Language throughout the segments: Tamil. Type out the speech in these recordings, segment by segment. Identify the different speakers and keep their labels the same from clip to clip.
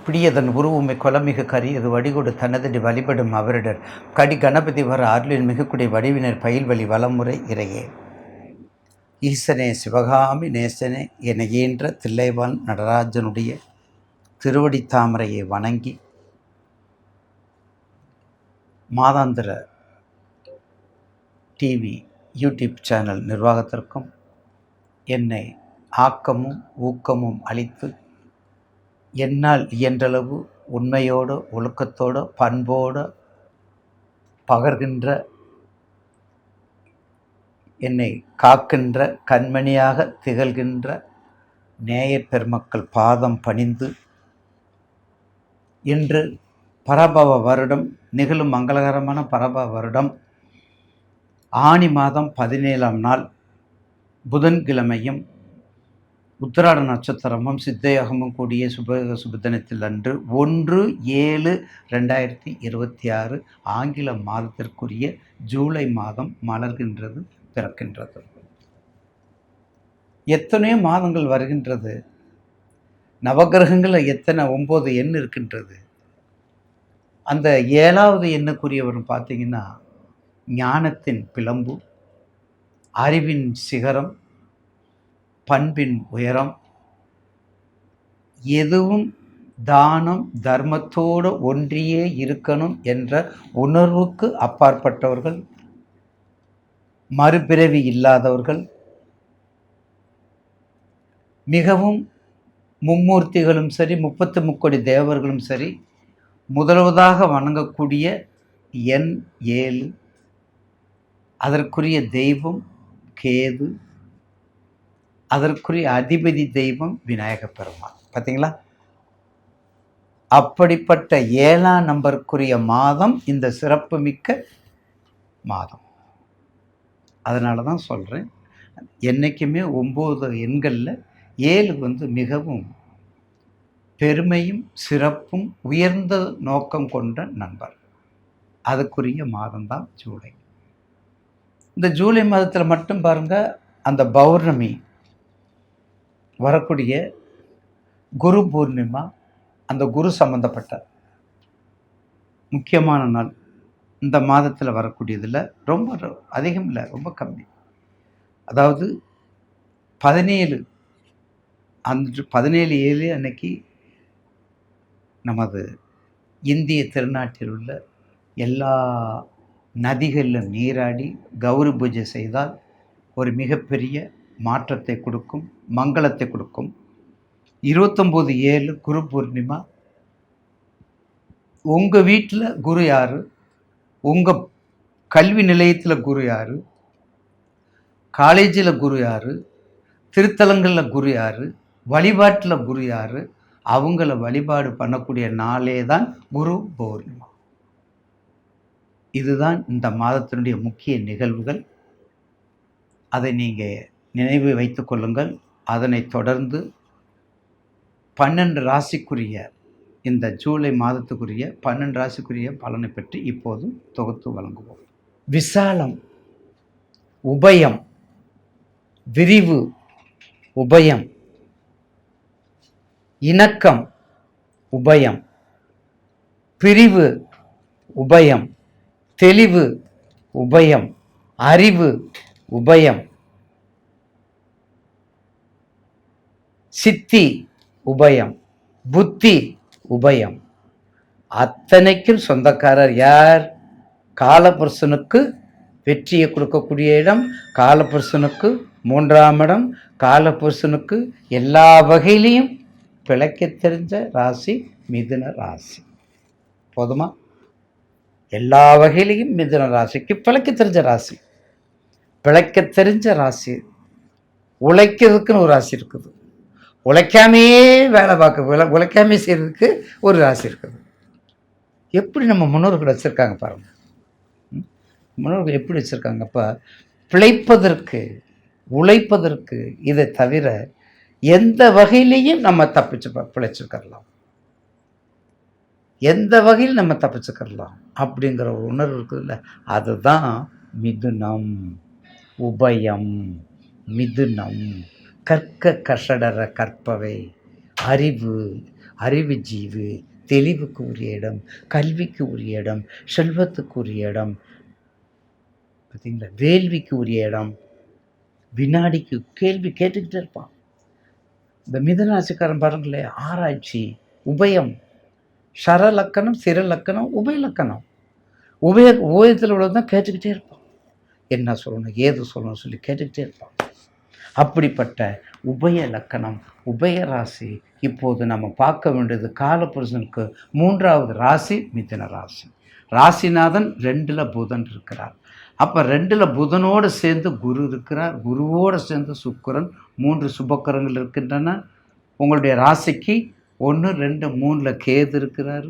Speaker 1: பிடியதன் உருவுமை கொலமிகு கரியது வடிகொடு தனதடி வழிபடும் அவரிடர் கடி கணபதி வர அருளின் மிகுக்குடி வடிவினர் பயில்வழி வளமுறை இறையே. ஈசனே சிவகாமி நேசனே என ஈன்ற தில்லைவாழ் நடராஜனுடைய திருவடி தாமரையை வணங்கி மாதாந்திர டிவி யூடியூப் சேனல் நிர்வாகத்திற்கும் என்னை ஆக்கமும் ஊக்கமும் அளித்து என்னால் இயன்றளவு உண்மையோடு ஒழுக்கத்தோடு பண்போடு பகர்கின்ற என்னை காக்கின்ற கண்மணியாக திகழ்கின்ற நேயப் பெருமக்கள் பாதம் பணிந்து இன்று பரபவ வருடம் நிகழும் மங்களகரமான பரபவ வருடம் ஆனி மாதம் 17ஆம் நாள் புதன்கிழமையும் உத்திராட நட்சத்திரமும் சித்தயோகமும் கூடிய சுபதினத்தில் அன்று 1/7/2026 ஆங்கில மாதத்திற்குரிய ஜூலை மாதம் மலர்கின்றது, பிறக்கின்றது. எத்தனையோ மாதங்கள் வருகின்றது. நவகிரகங்களில் எத்தனை 9 எண் இருக்கின்றது. அந்த 7வது எண்ணுக்குரியவர் பார்த்தீங்கன்னா ஞானத்தின் பிளம்பு, அறிவின் சிகரம், பண்பின் உயரம், எதுவும் தானம் தர்மத்தோடு ஒன்றியே இருக்கணும் என்ற உணர்வுக்கு அப்பாற்பட்டவர்கள், மறுபிறவி இல்லாதவர்கள், மிகவும் மும்மூர்த்திகளும் சரி 33 தேவர்களும் சரி முதல்வதாக வணங்கக்கூடிய எண் 7, அதற்குரிய தெய்வம் கேது, அதற்குரிய அதிபதி தெய்வம் விநாயக பெருமாள். பார்த்தீங்களா? அப்படிப்பட்ட 7ஆம் நம்பருக்குரிய மாதம் இந்த சிறப்பு மிக்க மாதம். அதனால தான் சொல்கிறேன், என்றைக்குமே 9 எண்களில் 7 மிகவும் பெருமையும் சிறப்பும் உயர்ந்த நோக்கம் கொண்ட நண்பர். அதுக்குரிய மாதம்தான் ஜூலை. இந்த ஜூலை மாதத்தில் மட்டும் பாருங்கள், அந்த பௌர்ணமி வரக்கூடிய குரு பூர்ணிமா, அந்த குரு சம்பந்தப்பட்ட முக்கியமான நாள் இந்த மாதத்தில் வரக்கூடியதில் ரொம்ப அதிகம் இல்லை, ரொம்ப கம்மி. அதாவது 17 அன்று 17/7 அன்னைக்கு நமது இந்திய திருநாட்டில் உள்ள எல்லா நதிகளிலும் நீராடி கௌரி பூஜை செய்தால் ஒரு மிகப்பெரிய மாற்றத்தை கொடுக்கும், மங்களத்தை கொடுக்கும். 29/7 குரு பூர்ணிமா. உங்கள் வீட்டில் குரு யார், உங்கள் கல்வி நிலையத்தில் குரு யார், காலேஜில் குரு யார், திருத்தலங்களில் குரு யார், வழிபாட்டில் குரு யார், அவங்கள வழிபாடு பண்ணக்கூடிய நாளே தான் குரு பௌர்ணிமா. இதுதான் இந்த மாதத்தினுடைய முக்கிய நிகழ்வுகள். அதை நீங்கள் நினைவு வைத்து கொள்ளுங்கள். அதனை தொடர்ந்து 12 ராசிக்குரிய இந்த ஜூலை மாதத்துக்குரிய 12 ராசிக்குரிய பலனை பற்றி இப்போது தொகுத்து வழங்குவோம். விசாலம் உபயம், விரிவு உபயம், இணக்கம் உபயம், பிரிவு உபயம், தெளிவு உபயம், அறிவு உபயம், சித்தி உபயம், புத்தி உபயம். அத்தனைக்கும் சொந்தக்காரர் யார்? காலபுருஷனுக்கு வெற்றியை கொடுக்கக்கூடிய இடம், காலபுருஷனுக்கு 3ஆம் இடம், காலபுருஷனுக்கு எல்லா வகையிலையும் பிழைக்க தெரிஞ்ச ராசி மிதுன ராசி. போதுமா? எல்லா வகையிலையும் மிதுன ராசிக்கு பிழைக்க தெரிஞ்ச ராசி. பிழைக்க தெரிஞ்ச ராசி. உழைக்கிறதுக்குன்னு ஒரு ராசி இருக்குது, உழைக்காமையே வேலை பார்க்க உழைக்காமே செய்கிறதுக்கு ஒரு ராசி இருக்குது. எப்படி நம்ம முன்னோர்கள் வச்சுருக்காங்க பாருங்கள். முன்னோர்கள் எப்படி வச்சுருக்காங்கப்பா? பிழைப்பதற்கு, உழைப்பதற்கு, இதை தவிர எந்த வகையிலையும் நம்ம பிழைச்சிக்கிறலாம், எந்த வகையில் நம்ம தப்பிச்சுக்கிறலாம் அப்படிங்கிற ஒரு உணர்வு இருக்குதுல்ல, அதுதான் மிதுனம். உபயம் மிதுனம். கற்க கஷடர கற்பவை, அறிவு, அறிவு ஜீவு, தெளிவுக்கு உரிய இடம், கல்விக்கு உரிய இடம், செல்வத்துக்கு உரிய இடம், பார்த்தீங்களா, வேள்விக்கு உரிய இடம், வினாடிக்கு கேள்வி கேட்டுக்கிட்டே இருப்பான். இந்த மிதுனராசிக்காரன் பாருங்களேன், ஆராய்ச்சி, உபயம், சரலக்கணம், சிறலக்கணம், உபயலக்கணம். உபயத்தில் உள்ளதான் கேட்டுக்கிட்டே இருப்பான். என்ன சொல்லணும், ஏது சொல்லணும் சொல்லி கேட்டுக்கிட்டே இருப்பான். அப்படிப்பட்ட உபய லக்கணம், உபய ராசி. இப்போது நம்ம பார்க்க வேண்டியது காலபுருஷனுக்கு 3வது ராசி மிதுன ராசி. ராசிநாதன் 2ல் புதன் இருக்கிறார். அப்போ 2ல் புதனோடு சேர்ந்து குரு இருக்கிறார். குருவோடு சேர்ந்து சுக்கிரன், 3 சுபக்கரங்கள் இருக்கின்றன. உங்களுடைய ராசிக்கு 1, 2, 3ல் கேது இருக்கிறார்.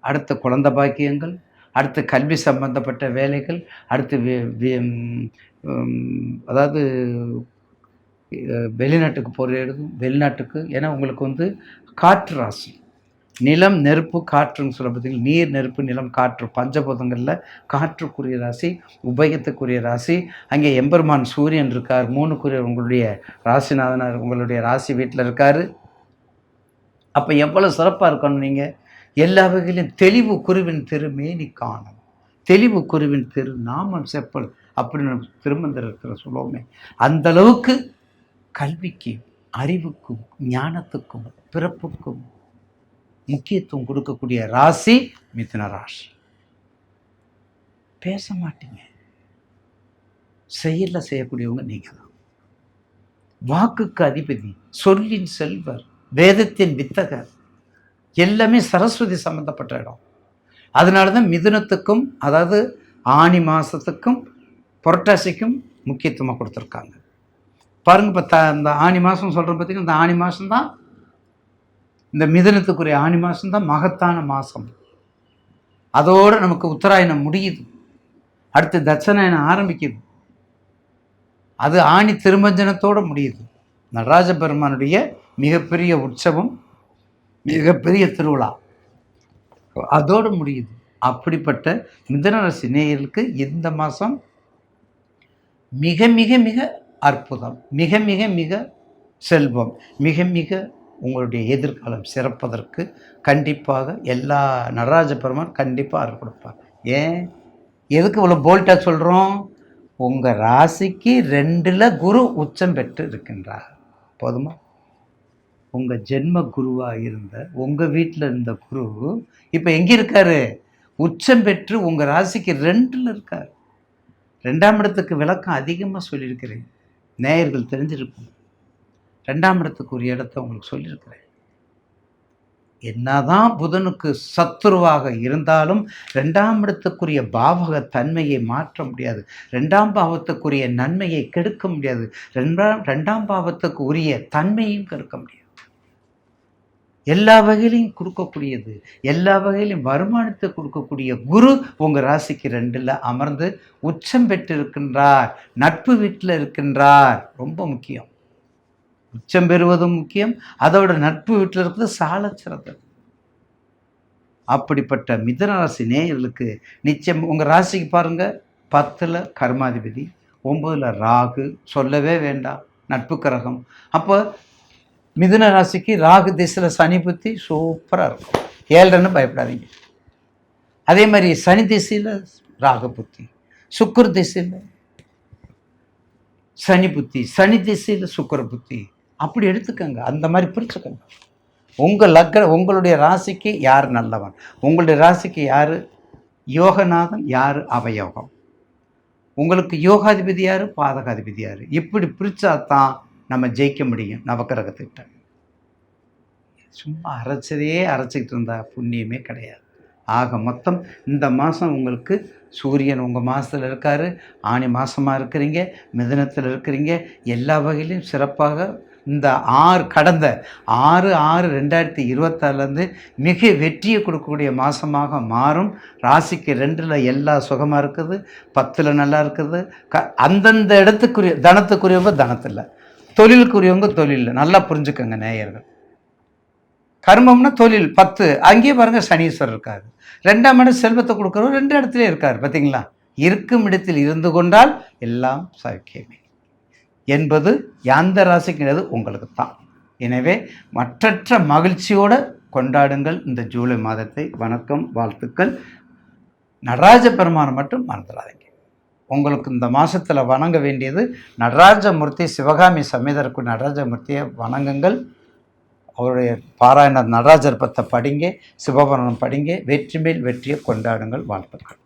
Speaker 1: அடுத்த குழந்தை பாக்கியங்கள், அடுத்து கல்வி சம்பந்தப்பட்ட வேலைகள், அடுத்து அதாவது வெளிநாட்டுக்கு போகிறது, வெளிநாட்டுக்கு. ஏன்னா உங்களுக்கு காற்று ராசி, நிலம் நெருப்பு காற்றுன்னு சொல்ல பார்த்தீங்கன்னா, நீர் நெருப்பு நிலம் காற்று, பஞ்சபூதங்களில் காற்றுக்குரிய ராசி, உபயத்துக்குரிய ராசி. அங்கே எம்பெருமான் சூரியன் இருக்கார், 3க்குரிய உங்களுடைய ராசிநாதனார் உங்களுடைய ராசி வீட்டில் இருக்கார். அப்போ எவ்வளோ சிறப்பாக இருக்கணும். நீங்கள் எல்லா வகையிலும் தெளிவு குருவின் திருமேனி காணும், தெளிவு குருவின் திரு நாமம் செப்பல் அப்படின்னு திருமந்திரத்தில் சொல்லுவோமே, அந்த அளவுக்கு கல்விக்கும் அறிவுக்கும் ஞானத்துக்கும் பிறப்புக்கும் முக்கியத்துவம் கொடுக்கக்கூடிய ராசி மிதுன ராசி. பேச மாட்டீங்க, செயலில் செய்யக்கூடியவங்க நீங்கள் தான். வாக்குக்கு அதிபதி, சொல்லின் செல்வர், வேதத்தின் வித்தகர், எல்லாமே சரஸ்வதி சம்பந்தப்பட்ட இடம். அதனால தான் மிதுனத்துக்கும், அதாவது ஆனி மாதத்துக்கும் புரட்டாசிக்கும் முக்கியத்துவமாக கொடுத்துருக்காங்க. பாருங்க, இப்போ இந்த ஆனி மாதம் சொல்கிறோம் பார்த்தீங்கன்னா, இந்த ஆனி மாதம்தான், இந்த மிதுனத்துக்குரிய ஆனி மாதம்தான் மகத்தான மாதம். அதோடு நமக்கு உத்தராயணம் முடியுது, அடுத்து தட்சணாயணம் ஆரம்பிக்குது. அது ஆணி திருமஞ்சனத்தோடு முடியுது. நடராஜ பெருமானுடைய மிகப்பெரிய உற்சவம், மிகப்பெரிய திருவிழா அதோடு முடியுது. அப்படிப்பட்ட மிதுனராசி நேயர்களுக்கு இந்த மாதம் மிக மிக மிக அற்புதம், மிக மிக மிக செல்வம், மிக மிக உங்களுடைய எதிர்காலம் சிறப்பதற்கு கண்டிப்பாக எல்லா நடராஜ பெருமான் கண்டிப்பாக அருள் கொடுப்பார். ஏன், எதுக்கு இவ்வளோ போல்ட்டாக சொல்கிறோம்? உங்கள் ராசிக்கு 2ல் குரு உச்சம் பெற்று இருக்கின்றார். போதுமா? உங்கள் ஜென்ம குருவாக இருந்த உங்கள் வீட்டில் இருந்த குரு இப்போ எங்கே இருக்கார்? உச்சம் பெற்று உங்கள் ராசிக்கு 2ல் இருக்கார். 2ஆம் இடத்துக்கு விளக்கம் அதிகமாக சொல்லியிருக்கிறேன், நேயர்கள் தெரிஞ்சிருக்கும். 2ஆம் இடத்துக்கு ஒரு இடத்த உங்களுக்கு சொல்லியிருக்கிறேன். என்னதான் புதனுக்கு சத்துருவாக இருந்தாலும் 2ஆம் இடத்துக்குரிய பாவக தன்மையை மாற்ற முடியாது. 2ஆம் பாவத்துக்குரிய நன்மையை கெடுக்க முடியாது. 2ஆம் பாவத்துக்கு உரிய தன்மையும் கெடுக்க முடியாது. எல்லா வகையிலையும் கொடுக்கக்கூடியது, எல்லா வகையிலும் வருமானத்தை கொடுக்கக்கூடிய குரு உங்கள் ராசிக்கு 2ல் அமர்ந்து உச்சம் பெற்று இருக்கின்றார், நட்பு வீட்டில் இருக்கின்றார். ரொம்ப முக்கியம். உச்சம் பெறுவதும் முக்கியம், அதோட நட்பு வீட்டில் இருக்கிறது சால சிறந்தது. அப்படிப்பட்ட மிதுன ராசி நேயர்களுக்கு நிச்சயம் உங்கள் ராசிக்கு பாருங்கள், 10ல் கர்மாதிபதி, 9ல் ராகு, சொல்லவே வேண்டாம், நட்பு கிரகம். அப்போ மிதுன ராசிக்கு ராகு திசையில் சனி புத்தி சூப்பராக இருக்கும், 7ன்னு பயப்படாதீங்க. அதே மாதிரி சனி திசையில் ராகு புத்தி, சுக்கிர திசையில் சனி புத்தி, சனி திசையில் சுக்கிர புத்தி, அப்படி எடுத்துக்கோங்க. அந்த மாதிரி பிரிச்சுக்கோங்க. உங்களுடைய ராசிக்கு யார் நல்லவன், உங்களுடைய ராசிக்கு யார் யோகநாதன், யார் அவயோகம், உங்களுக்கு யோகாதிபதி யார், பாதகாதிபதி யார், இப்படி பிரித்தா தான் நம்ம ஜெயிக்க முடியும். நவக்கிரகத்திட்ட சும்மா அரைச்சிக்கிட்டு இருந்தா புண்ணியமே கிடையாது. ஆக மொத்தம் இந்த மாதம் உங்களுக்கு சூரியன் உங்கள் மாதத்தில் இருக்கார், ஆனி மாதமாக இருக்கிறீங்க, மிதுனத்தில் இருக்கிறீங்க. எல்லா வகையிலையும் சிறப்பாக இந்த கடந்த 6/6/2024 மிக வெற்றியை கொடுக்கக்கூடிய மாதமாக மாறும். ராசிக்கு 2ல் எல்லா சுகமாக இருக்குது, 10ல் நல்லா இருக்குது. அந்தந்த இடத்துக்குரிய தனத்துக்குரியவங்க தனத்தில், தொழிலுக்குரியவங்க தொழிலில். நல்லா புரிஞ்சுக்கோங்க நேயர்கள். கர்மம்னா தொழில் 10, அங்கேயே பாருங்கள் சனீஸ்வரர் இருக்கார். 2ஆம் இடம் செல்வத்தை கொடுக்குறவர் 2 இடத்துலேயே இருக்கார். பார்த்தீங்களா? இருக்கும் இடத்தில் இருந்து கொண்டால் எல்லாம் சௌக்கியமே என்பது எந்த ராசிக்கிறது உங்களுக்கு தான். எனவே மற்றற்ற மகிழ்ச்சியோடு கொண்டாடுங்கள் இந்த ஜூலை மாதத்தை. வணக்கம், வாழ்த்துக்கள். நடராஜ பெருமானை மட்டும் மறந்துடாதீங்க. உங்களுக்கு இந்த மாதத்தில் வணங்க வேண்டியது நடராஜமூர்த்தி, சிவகாமி சமேதருக்கு நடராஜமூர்த்தியை வணங்குங்கள். அவருடைய பாராயண நடராஜர் பத்தை படிங்க, சிவபுராணம் படிங்க. வெற்றி மேல் வெற்றியை கொண்டாடுங்கள். வாழ்த்துக்கள்.